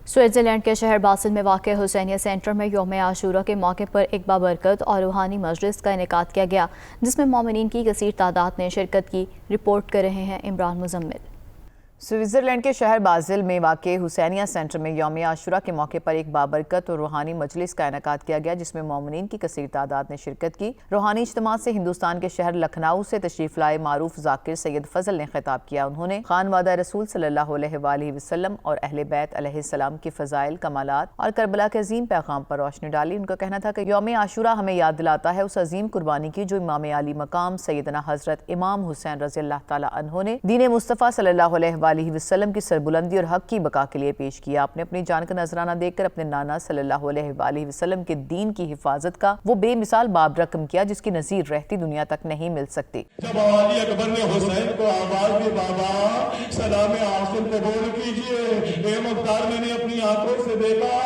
Switzerland کے شہر باسل میں واقع حسینیہ سینٹر میں یوم عاشورہ کے موقع پر ایک بابرکت اور روحانی مجلس کا انعقاد کیا گیا، جس میں مومنین کی کثیر تعداد نے شرکت کی۔ رپورٹ کر رہے ہیں عمران مزمل۔ سوئٹزرلینڈ کے شہر باسل میں واقع حسینیہ سینٹر میں یوم عاشورہ کے موقع پر ایک بابرکت اور روحانی مجلس کا انعقاد کیا گیا، جس میں مومنین کی کثیر تعداد نے شرکت کی۔ روحانی اجتماع سے ہندوستان کے شہر لکھنؤ سے تشریف لائے معروف ذاکر سید فضل نے خطاب کیا۔ انہوں نے خانوادہ رسول صلی اللہ علیہ وآلہ وسلم اور اہل بیت علیہ السلام کی فضائل، کمالات اور کربلا کے عظیم پیغام پر روشنی ڈالی۔ ان کا کہنا تھا کہ یوم عاشورہ ہمیں یاد دلاتا ہے اس عظیم قربانی کی جو امام عالی مقام سیدنا حضرت امام حسین رضی اللہ تعالیٰ عنہ نے دین مصطفیٰ صلی اللہ علیہ وآلہ وسلم کی سربلندی اور حق کی بقا کے لیے پیش کیا۔ آپ نے اپنی جان کا نذرانہ دے کر اپنے نانا صلی اللہ علیہ وآلہ وسلم کے دین کی حفاظت کا وہ بے مثال باب رقم کیا جس کی نظیر رہتی دنیا تک نہیں مل سکتی۔ جب علی اکبر نے حسین کو آواز دی، بابا سلام عاصم قبول کیجئے، اے مختار میں نے اپنی آنکھوں سے دیکھا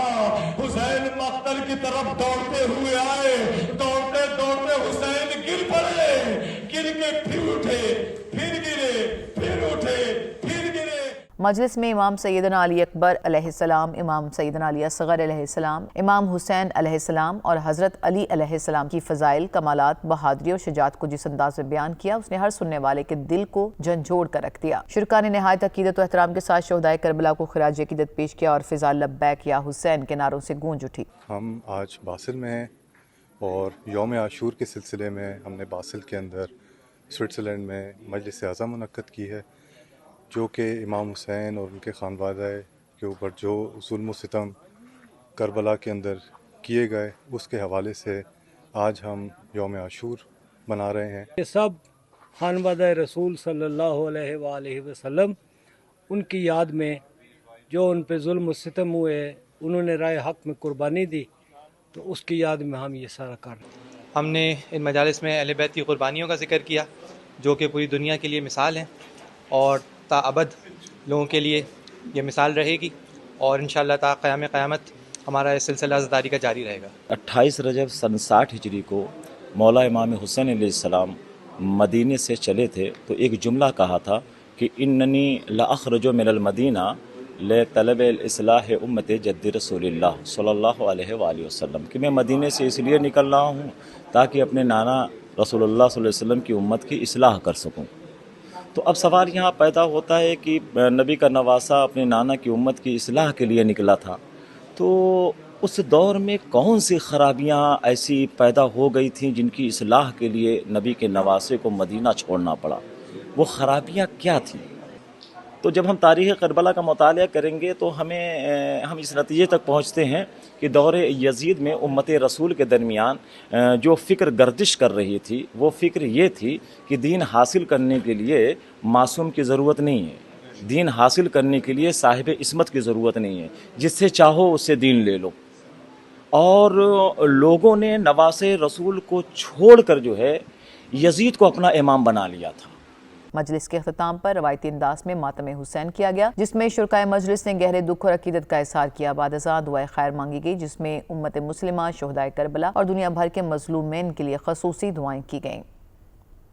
حسین مقتل کی طرف دوڑتے ہوئے آئے، دوڑتے دوڑتے حسین گر پڑے، گر کے پھر اٹھے، پھر گرے، پھر اٹھے، پھر گرے۔ مجلس میں امام سیدنا علی اکبر علیہ السلام، امام سیدنا علی اصغر علیہ السلام، امام حسین علیہ السلام اور حضرت علی علیہ السلام کی فضائل، کمالات، بہادری اور شجاعت کو جس انداز میں بیان کیا اس نے ہر سننے والے کے دل کو جھنجھوڑ کر رکھ دیا۔ شرکا نے نہایت عقیدت و احترام کے ساتھ شہدائے کربلا کو خراج عقیدت پیش کیا اور فضا لبیک یا حسین کے نعروں سے گونج اٹھی۔ ہم آج باسل میں ہیں اور یوم عاشور کے سلسلے میں ہم نے باسل کے اندر سوئٹزرلینڈ میں مجلس اعظم منعقد کی ہے، جو کہ امام حسین اور ان کے خانوادہ کے اوپر جو ظلم و ستم کربلا کے اندر کیے گئے اس کے حوالے سے آج ہم یوم عاشور منا رہے ہیں۔ یہ سب خانوادہ رسول صلی اللہ علیہ وآلہ وسلم ان کی یاد میں جو ان پہ ظلم و ستم ہوئے، انہوں نے رائے حق میں قربانی دی، تو اس کی یاد میں ہم یہ سارا کر رہے ہیں۔ ہم نے ان مجالس میں اہل بیت کی قربانیوں کا ذکر کیا جو کہ پوری دنیا کے لیے مثال ہیں اور تا ابد لوگوں کے لیے یہ مثال رہے گی، اور انشاءاللہ تا قیام قیامت ہمارا یہ سلسلہ عزاداری کا جاری رہے گا۔ 28 رجب سن 60 ہجری کو مولا امام حسین علیہ السلام مدینے سے چلے تھے تو ایک جملہ کہا تھا کہ اننی لاخرج من المدینہ لطلب الاصلاح امت جد رسول اللہ صلی اللہ علیہ وآلہ وسلم، کہ میں مدینے سے اس لیے نکل رہا ہوں تاکہ اپنے نانا رسول اللہ صلی اللہ علیہ وسلم کی امت کی اصلاح کر سکوں۔ تو اب سوال یہاں پیدا ہوتا ہے کہ نبی کا نواسا اپنے نانا کی امت کی اصلاح کے لیے نکلا تھا، تو اس دور میں کون سی خرابیاں ایسی پیدا ہو گئی تھیں جن کی اصلاح کے لیے نبی کے نواسے کو مدینہ چھوڑنا پڑا؟ وہ خرابیاں کیا تھیں؟ تو جب ہم تاریخ کربلا کا مطالعہ کریں گے تو ہم اس نتیجے تک پہنچتے ہیں کہ دور یزید میں امت رسول کے درمیان جو فکر گردش کر رہی تھی وہ فکر یہ تھی کہ دین حاصل کرنے کے لیے معصوم کی ضرورت نہیں ہے، دین حاصل کرنے کے لیے صاحب عصمت کی ضرورت نہیں ہے، جس سے چاہو اس سے دین لے لو۔ اور لوگوں نے نواسے رسول کو چھوڑ کر جو ہے یزید کو اپنا امام بنا لیا تھا۔ مجلس کے اختتام پر روایتی انداز میں ماتم حسین کیا گیا، جس میں شرکائے مجلس نے گہرے دکھ اور عقیدت کا اظہار کیا۔ بعد ازاں دعائے خیر مانگی گئی، جس میں امت مسلمہ، شہدائے کربلا اور دنیا بھر کے مظلومین کے لیے خصوصی دعائیں کی گئیں۔